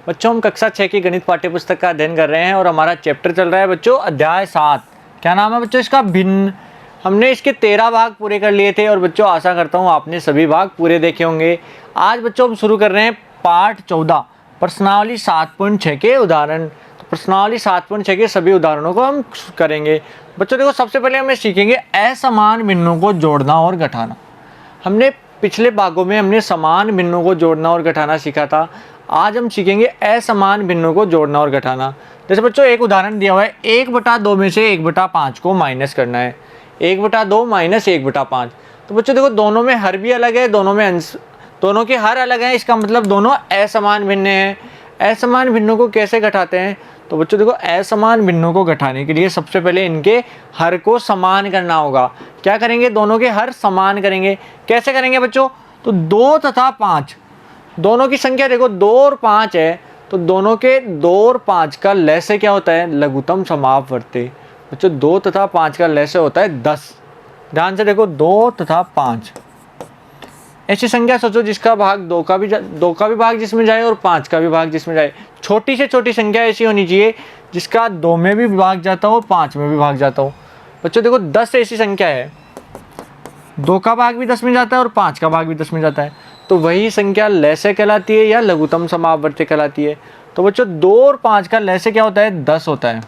बच्चों हम कक्षा 6 की गणित पाठ्य पुस्तक का अध्ययन कर रहे हैं और हमारा चैप्टर चल रहा है बच्चों अध्याय 7। क्या नाम है बच्चों इसका? भिन्न। हमने इसके 13 भाग पूरे कर लिए थे और बच्चों आशा करता हूँ आपने सभी भाग पूरे देखे होंगे। आज बच्चों हम शुरू कर रहे हैं पाठ 14 प्रश्नावली 7.6 के उदाहरण। तो प्रश्नावली 7.6 के सभी उदाहरणों को हम करेंगे। बच्चों देखो, सबसे पहले हमें सीखेंगे असमान भिन्नों को जोड़ना और घटाना। हमने पिछले भागों में हमने समान भिन्नों को जोड़ना और घटाना सीखा था। आज हम सीखेंगे असमान भिन्नों को जोड़ना और घटाना। जैसे बच्चों एक उदाहरण दिया हुआ है, 1/2 में से 1/5 को माइनस करना है। 1/2 माइनस 1/5। तो बच्चों देखो, दोनों में हर भी अलग है, दोनों में अंश, दोनों के हर अलग हैं। इसका मतलब दोनों असमान भिन्न हैं। असमान भिन्नों को कैसे घटाते हैं? तो बच्चों देखो, असमान भिन्नों को घटाने के लिए सबसे पहले इनके हर को समान करना होगा। क्या करेंगे? दोनों के हर समान करेंगे। कैसे करेंगे बच्चों? तो 2 तथा 5, दोनों की संख्या देखो 2 और 5 है, तो दोनों के 2 और 5 का लसागु क्या होता है? लघुत्तम समापवर्ती। बच्चों 2 तथा 5 का लसागु होता है 10। ध्यान से देखो, 2 तथा 5 ऐसी संख्या सोचो जिसका भाग 2 का भी भाग जिसमें जाए और 5 का भी भाग जिसमें जाए। छोटी से छोटी संख्या ऐसी होनी चाहिए जिसका 2 में भी भाग जाता हो, 5 में भी भाग जाता हो। बच्चों देखो, 10 ऐसी संख्या है, 2 का भाग भी 10 में जाता है और 5 का भाग भी 10 में जाता है, तो वही संख्या लसागु कहलाती है या लघुत्तम समापवर्ती कहलाती है। तो बच्चों 2 और 5 का लसागु क्या होता है? 10 होता है।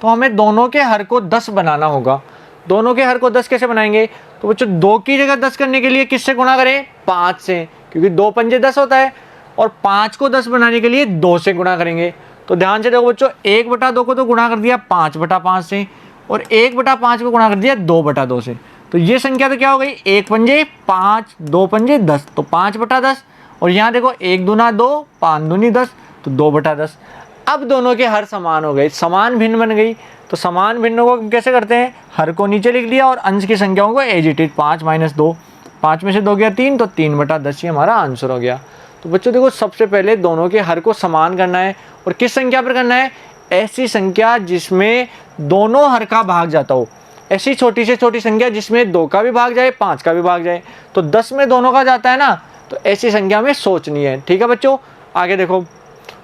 तो हमें दोनों के हर को 10 बनाना होगा। दोनों के हर को 10 कैसे बनाएंगे? तो बच्चों 2 की जगह 10 करने के लिए किससे गुणा करें? 5 से, क्योंकि 2 पंजे 10 होता है। और 5 को 10 बनाने के लिए 2 से गुणा करेंगे। तो ध्यान से देखो बच्चों, 1/2 को तो गुणा कर दिया 5/5 से, और 1/5 को गुणा कर दिया 2/2 से। तो ये संख्या तो क्या हो गई? 1 पंजे 5, 2 पंजे 10, तो 5/10। और यहाँ देखो 1 दूना 2, 5 दूनी 10, तो 2/10। अब दोनों के हर समान हो गए, समान भिन्न बन गई। तो समान भिन्नों को कैसे करते हैं? हर को नीचे लिख लिया और अंश की संख्याओं को एज इट इज 5 - 2, 5 में से 2 गया 3, तो 3/10 ही हमारा आंसर हो गया। तो बच्चों देखो, सबसे पहले दोनों के हर को समान करना है। और किस संख्या पर करना है? ऐसी संख्या जिसमें दोनों हर का भाग जाता हो। ऐसी छोटी से छोटी संख्या जिसमें 2 का भी भाग जाए, 5 का भी भाग जाए। तो 10 में दोनों का जाता है ना, तो ऐसी संख्या में सोचनी है। ठीक है बच्चों, आगे देखो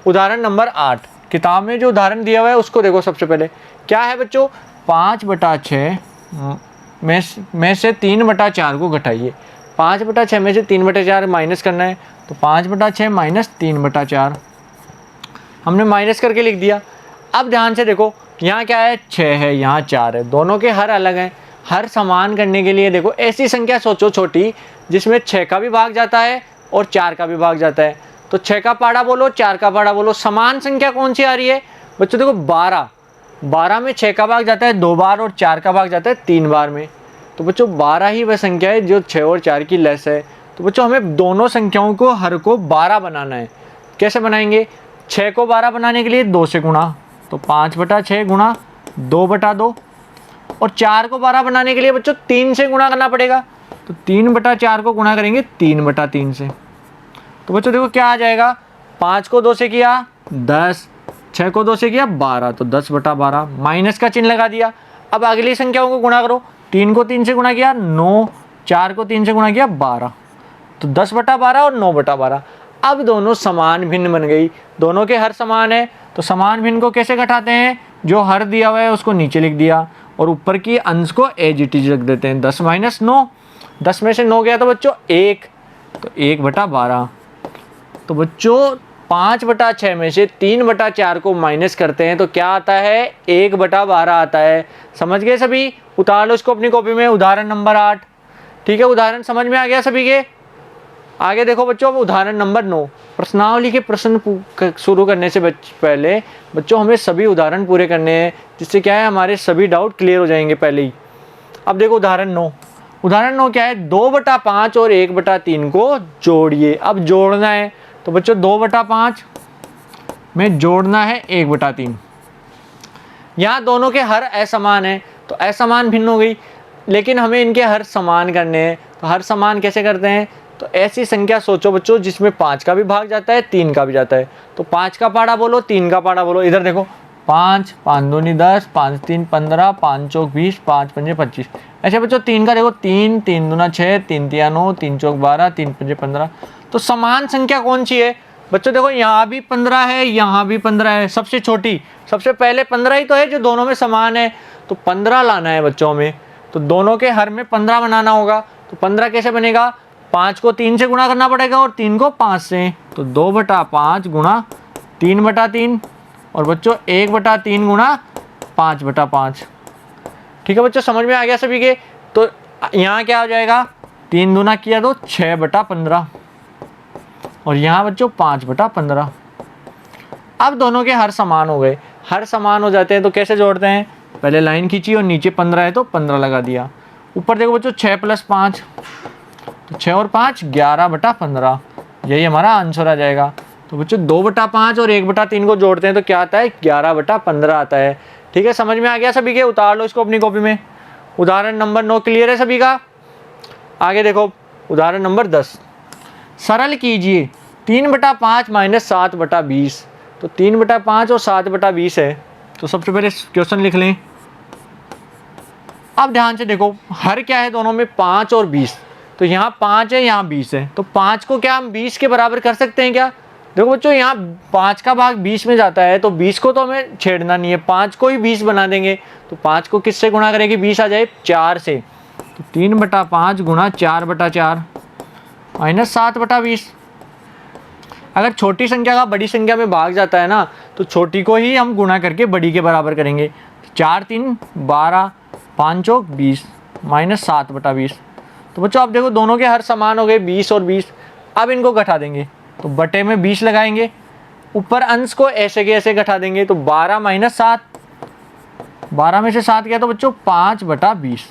उदाहरण नंबर 8। किताब में जो उदाहरण दिया हुआ है उसको देखो। सबसे पहले क्या है बच्चों? 5/6 में से 3/4 को घटाइए। 5/6 में से 3/4 माइनस करना है, तो 5/6 माइनस 3/4 हमने माइनस करके लिख दिया। अब ध्यान से देखो, यहाँ क्या है? 6 है, यहाँ 4 है, दोनों के हर अलग हैं। हर समान करने के लिए देखो ऐसी संख्या सोचो छोटी जिसमें 6 का भी भाग जाता है और 4 का भी भाग जाता है। तो 6 का पाड़ा बोलो, 4 का पाड़ा बोलो। समान संख्या कौन सी आ रही है बच्चों? देखो 12 में 6 का भाग जाता है 2 बार और 4 का भाग जाता है 3 बार में। तो बच्चों 12 ही वह संख्या है जो 6 और 4 की लेस है। तो बच्चों हमें दोनों संख्याओं को हर को 12 बनाना है। कैसे बनाएंगे? 6 को 12 बनाने के लिए 2 से गुणा, तो 5/6 गुणा 2/2। और 4 को 12 बनाने के लिए बच्चों 3 से गुणा करना पड़ेगा, तो 3/4 को गुणा करेंगे 3/3 से। तो बच्चों देखो क्या आ जाएगा? 5 को 2 से किया 10, 6 को 2 से किया 12, तो 10/12। माइनस का चिन्ह लगा दिया। अब अगली संख्याओं को गुणा करो। 3 को 3 से गुणा किया 9, 4 को 3 से गुणा किया 12, तो 10/12 और 9/12। अब दोनों समान भिन्न बन गई, दोनों के हर समान है। तो समान भिन्न को कैसे घटाते हैं? जो हर दिया हुआ है उसको नीचे लिख दिया और ऊपर की अंश को एज इट इज रख देते हैं। 10 - 9, 10 में से 9 गया तो बच्चों 1, तो 1/12। तो बच्चों 5/6 में से 3/4 को माइनस करते हैं तो क्या आता है? 1/12 आता है। समझ गए सभी? उतार लो इसको अपनी कॉपी में, उदाहरण नंबर 8। ठीक है, उदाहरण समझ में आ गया सभी के? आगे देखो बच्चों, उदाहरण नंबर 9। प्रश्नावली के प्रश्न शुरू करने से पहले बच्चों हमें सभी उदाहरण पूरे करने हैं, जिससे क्या है हमारे सभी डाउट क्लियर हो जाएंगे पहले ही। अब देखो उदाहरण 9। उदाहरण 9 क्या है? 2/5 और 1/3 को जोड़िए। अब जोड़ना है, तो बच्चों 2/5 में जोड़ना है 1/3। यहाँ दोनों के हर असमान है, तो असमान भिन्न हो गई, लेकिन हमें इनके हर समान करने हैं। तो हर समान कैसे करते हैं? तो ऐसी संख्या सोचो बच्चों जिसमें 5 का भी भाग जाता है, 3 का भी जाता है। तो 5 का पाड़ा बोलो, 3 का पाड़ा बोलो। इधर देखो 5, 5 दूनी 10, 5 3 15, 5 चौक 20, 5 पंजे 25। ऐसे बच्चों 3 का देखो 3, 3 दूना 6, 3 तिया 9, 3 चौक 12, 3 पंजे 15। तो समान संख्या कौन सी है? बच्चों देखो यहाँ भी 15 है, यहाँ भी 15 है, सबसे छोटी सबसे पहले 15 ही तो है जो दोनों में समान है, तो 15 लाना है बच्चों में। तो दोनों के हर में 15 बनाना होगा। तो 15 कैसे बनेगा, 5 को 3 से गुणा करना पड़ेगा और 3 को 5 से, तो 2/5 गुणा 3/3 और बच्चों 1/3 गुणा 5/5। ठीक है बच्चों, समझ में आ गया सभी के। तो यहाँ क्या हो जाएगा, 3 दूना किया तो 6/15 और यहाँ बच्चों 5/15। अब दोनों के हर समान हो गए, हर समान हो जाते हैं तो कैसे जोड़ते हैं, पहले लाइन खींची और नीचे 15 है तो 15 लगा दिया। ऊपर देखो बच्चों 6 + 5, तो 6 और 5 11/15, यही हमारा आंसर आ जाएगा। तो बच्चों 2/5 और 1/3 को जोड़ते हैं तो क्या आता है, 11/15 आता है। ठीक है, समझ में आ गया सभी के, उतार लो इसको अपनी कॉपी में। उदाहरण नंबर 9 क्लियर है सभी का। आगे देखो उदाहरण नंबर 10, सरल कीजिए 3/5 - 7/20। तो 3/5 और 7/20 है, तो सबसे पहले क्वेश्चन लिख लें। अब ध्यान से देखो, हर क्या है दोनों में, 5 और 20। तो यहाँ 5 है, यहाँ 20 है, तो 5 को क्या हम 20 के बराबर कर सकते हैं क्या। देखो बच्चों यहाँ 5 का भाग 20 में जाता है, तो 20 को तो हमें छेड़ना नहीं है, 5 को ही 20 बना देंगे। तो 5 को किससे गुणा करेंगे, 20 आ जाए 4 से, तो 3/5 गुणा 4/4 माइनस 7/20। अगर छोटी संख्या का बड़ी संख्या में भाग जाता है ना, तो छोटी को ही हम गुणा करके बड़ी के बराबर करेंगे। 4 3 12, 5 चौक 20 माइनस 7/20। तो बच्चों अब देखो दोनों के हर समान हो गए 20 और 20। अब इनको घटा देंगे, तो बटे में 20 लगाएंगे, ऊपर अंश को ऐसे के ऐसे घटा देंगे, तो 12 - 7, 12 में से 7 गया तो बच्चों 5/20।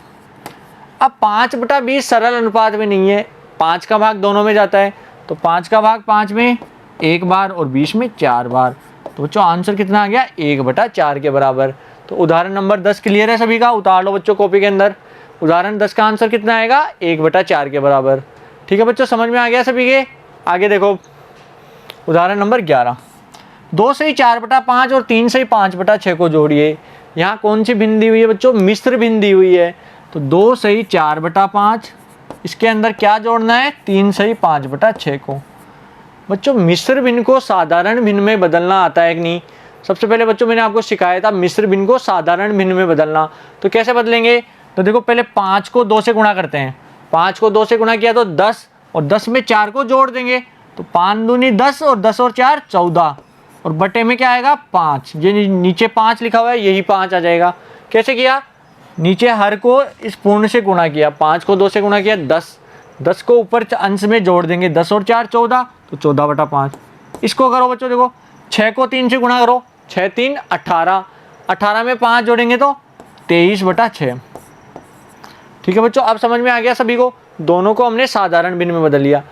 अब 5/20 सरल अनुपात में नहीं है, 5 का भाग दोनों में जाता है, तो 5 का भाग 5 में 1 बार और 20 में 4 बार। तो बच्चों आंसर कितना आ गया, 1/4 के बराबर। तो उदाहरण नंबर 10 क्लियर है सभी का, उतार लो बच्चों कॉपी के अंदर। उदाहरण 10 का आंसर कितना आएगा, 1/4 के बराबर। ठीक है बच्चों, समझ में आ गया सभी के। आगे देखो उदाहरण नंबर 11, 2 से ही 4/5 और 3 से ही 5/6 को जोड़िए। यहाँ कौन सी भिन्न दी हुई है बच्चों, मिश्र भिन्न दी हुई है। तो 2 से ही 4/5, इसके अंदर क्या जोड़ना है, 3 से ही 5/6 को। बच्चों मिश्र भिन्न को साधारण भिन्न में बदलना आता है कि नहीं। सबसे पहले बच्चों मैंने आपको सिखाया था मिश्र भिन्न को साधारण भिन्न में बदलना। तो कैसे बदलेंगे, तो देखो पहले 5 को 2 से गुणा करते हैं, 5 को 2 से गुणा किया तो 10, और 10 में 4 को जोड़ देंगे, तो 5 दूनी 10 और 10 और 4 14, और बटे में क्या आएगा 5। ये नीचे 5 लिखा हुआ है, यही 5 आ जाएगा। कैसे किया, नीचे हर को इस पूर्ण से गुणा किया, 5 को 2 से गुणा किया 10, 10 को ऊपर अंश में जोड़ देंगे, 10 और 4 14, तो 14/5। इसको करो बच्चों, देखो 6 को 3 से गुणा करो, 6 3 18, 18 में 5 जोड़ेंगे तो 23/6। ठीक है बच्चों, अब समझ में आ गया सभी को। दोनों को हमने साधारण भिन्न में बदल लिया।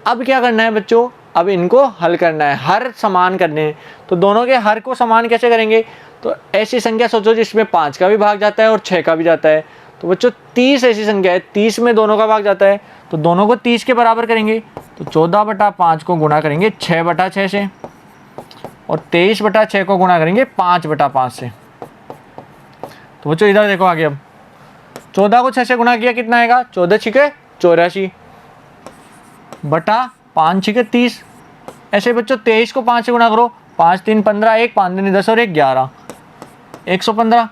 अब क्या करना है बच्चों, अब इनको हल करना है, हर समान करने हैं। तो दोनों के हर को समान कैसे करेंगे, तो ऐसी संख्या सोचो जिसमें 5 का भी भाग जाता है और 6 का भी जाता है। तो बच्चों 30 ऐसी संख्या है, 30 में दोनों का भाग जाता है, तो दोनों को 30 के बराबर करेंगे। तो 14/5 को गुणा करेंगे 6/6 से, और 23/6 को गुणा करेंगे 5/5 से। तो बच्चों इधर देखो आगे, अब 14 को 6 से गुणा किया कितना आएगा, 14 छिके 84 बटा 5 छिके 30। ऐसे बच्चों 23 को 5 से गुणा करो, 5 3 15, 1 5 दूनी 10 और 1 11, 115,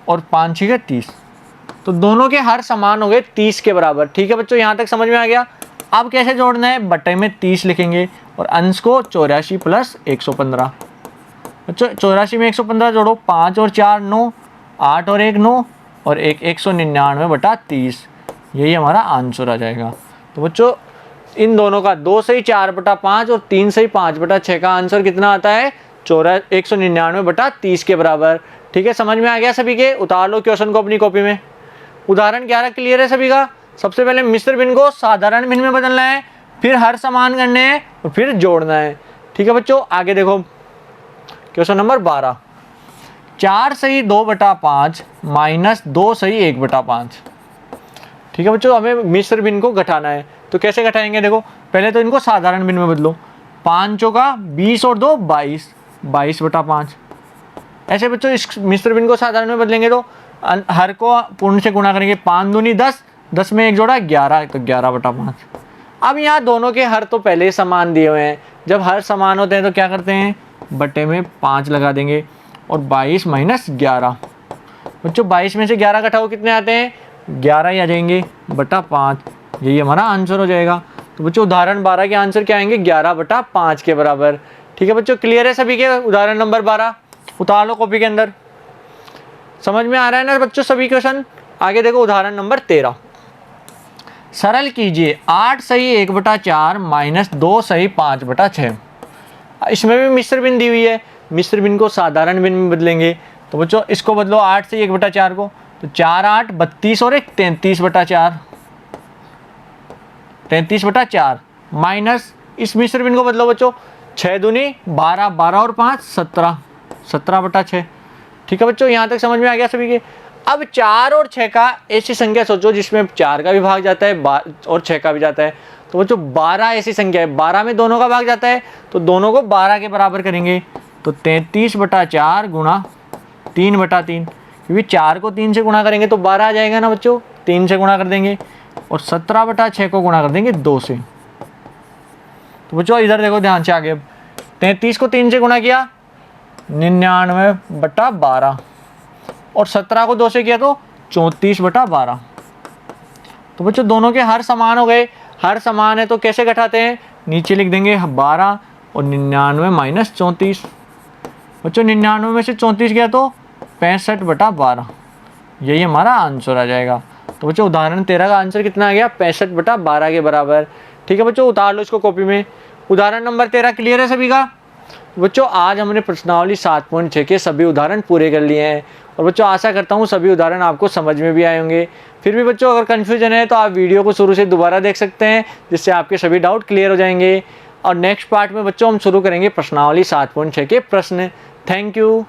और 5 छिके 30। तो दोनों के हर समान हो गए 30 के बराबर। ठीक है बच्चों, यहाँ तक समझ में आ गया। अब कैसे जोड़ना है, बटे में 30 लिखेंगे और अंश को 84 + 115। बच्चों 84 में 115 जोड़ो, 5 और 4 9, 8 और 1 9, और 199/30, यही हमारा आंसर आ जाएगा। तो बच्चों इन दोनों का 2 से ही 4/5 और 3 से ही 5/6 का आंसर कितना आता है, 199/30 के बराबर। ठीक है, समझ में आ गया सभी के। उतार लो क्वेश्चन को अपनी कॉपी में। उदाहरण 11 क्लियर है सभी का। सबसे पहले मिश्र भिन्न को साधारण भिन्न में बदलना है, फिर हर समान करने हैं और फिर जोड़ना है। ठीक है बच्चों, आगे देखो क्वेश्चन नंबर 12, 4 से ही 2/5 माइनस 2 से ही 1/5। ठीक है बच्चों, हमें मिश्र भिन्न को घटाना है। तो कैसे घटाएंगे, देखो पहले तो इनको साधारण भिन्न में बदलो, 5 चौका 20 और 2 22, 22/5। ऐसे बच्चों इस मिश्र भिन्न को साधारण में बदलेंगे तो हर को पूर्ण से गुणा करेंगे, 5 दूनी 10, 10 में 1 जोड़ा 11, तो 11/5। अब यहाँ दोनों के हर तो पहले ही समान दिए हुए हैं, जब हर समान होते हैं तो क्या करते हैं, बटे में 5 लगा देंगे और 22 माइनस 11। बच्चों 22 में से 11 घटाओ कितने आते हैं, 11 ही आ जाएंगे बटा 5। यही हमारा आंसर हो जाएगा। तो बच्चों उदाहरण 12 के आंसर क्या आएंगे, 11 बटा 5 के बराबर। ठीक है बच्चों, क्लियर है सभी के उदाहरण नंबर 12? उतार लो कॉपी के अंदर। समझ में आ रहा है ना बच्चों सभी क्वेश्चन? आगे देखो उदाहरण नंबर 13। सरल कीजिए 8 सही 1/4 माइनस 2 सही 5/6। इसमें भी मिश्र भिन्न दी हुई है, मिश्र भिन्न को साधारण भिन्न में बदलेंगे। तो बच्चों इसको बदलो 8 से 1/4 को, तो 4 8 32 और 1 33/4, 33/4 माइनस इस मिश्र भिन्न को बदलो बच्चों, 6 दूनी 12, 12 और 5 17, 17/6। ठीक है बच्चों, यहाँ तक समझ में आ गया सभी के? अब 4 और 6 का ऐसी संख्या सोचो जिसमें 4 का भी भाग जाता है और 6 का भी जाता है। तो बच्चों 12 ऐसी संख्या है, 12 में दोनों का भाग जाता है, तो दोनों को 12 के बराबर करेंगे। तो 33/4 गुणा 3/3, क्योंकि 4 को 3 से गुणा करेंगे तो 12 आ जाएगा ना बच्चों, 3 से गुणा कर देंगे, और 17/6 को गुणा कर देंगे 2 से। तो बच्चों इधर देखो ध्यान से आगे, 33 को 3 से गुणा किया 99/12, और 17 को 2 से किया तो 34/12। तो बच्चों दोनों के हर समान हो गए। हर समान है तो कैसे घटाते हैं, नीचे लिख देंगे 12 और 99 माइनस 34। बच्चों 99 में से 34 गया तो 65/12, यही हमारा आंसर आ जाएगा। तो बच्चों उदाहरण 13 का आंसर कितना आ गया, 65/12 के बराबर। ठीक है बच्चों, उतार लो इसको कॉपी में। उदाहरण नंबर 13 क्लियर है सभी का? बच्चों आज हमने प्रश्नावली 7.6 के सभी उदाहरण पूरे कर लिए हैं, और बच्चों आशा करता हूँ सभी उदाहरण आपको समझ में भी आए होंगे। फिर भी बच्चों अगर कन्फ्यूजन है तो आप वीडियो को शुरू से दोबारा देख सकते हैं, जिससे आपके सभी डाउट क्लियर हो जाएंगे। और नेक्स्ट पार्ट में बच्चों हम शुरू करेंगे प्रश्नावली 7.6 के प्रश्न। Thank you.